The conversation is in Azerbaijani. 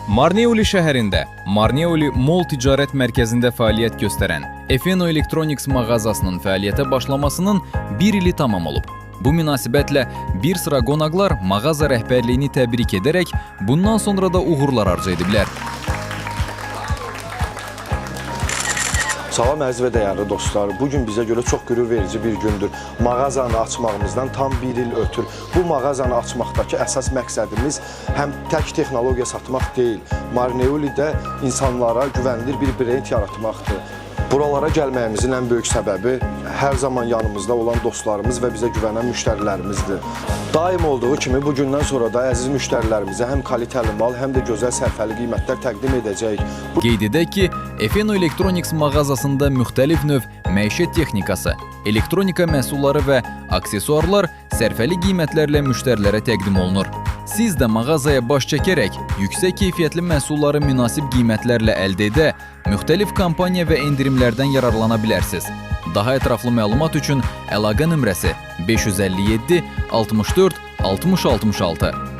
Marneuli şəhərində Marneuli Mall ticarət mərkəzində fəaliyyət göstərən Efeno Electronics mağazasının fəaliyyətə başlamasının 1 ili tamam olub. Bu münasibətlə bir sıra qonaqlar mağaza rəhbərliyini təbrik edərək bundan sonra da uğurlar arzu ediblər. Salam əziz və dəyərli dostlar, bugün bizə görə çox qürur verici bir gündür. Mağazanı açmağımızdan tam 1 il ötür. Bu mağazanı açmaqdakı əsas məqsədimiz həm tək texnologiya satmaq deyil, Marneuli'də insanlara güvənilir bir brend yaratmaqdır. Buralara gəlməyimizin ən böyük səbəbi hər zaman yanımızda olan dostlarımız və bizə güvənən müştərilərimizdir. Daim olduğu kimi bugündən sonra da əziz müştərilərimizə həm kalitəli mal, həm də gözəl sərfəli qiymətlər təqdim edəcəyik. Qeyd edək ki, Efeno Electronics mağazasında müxtəlif növ məişət texnikası, elektronika məhsulları və aksesuarlar sərfəli qiymətlərlə müştərilərə təqdim olunur. Siz də mağazaya baş çəkərək yüksək keyfiyyətli məhsulları münasib qiymətlərlə əldə edə, müxtəlif kampaniya və endirimlərdən yararlana bilərsiniz. Daha ətraflı məlumat üçün əlaqə nömrəsi 557 64 60 66.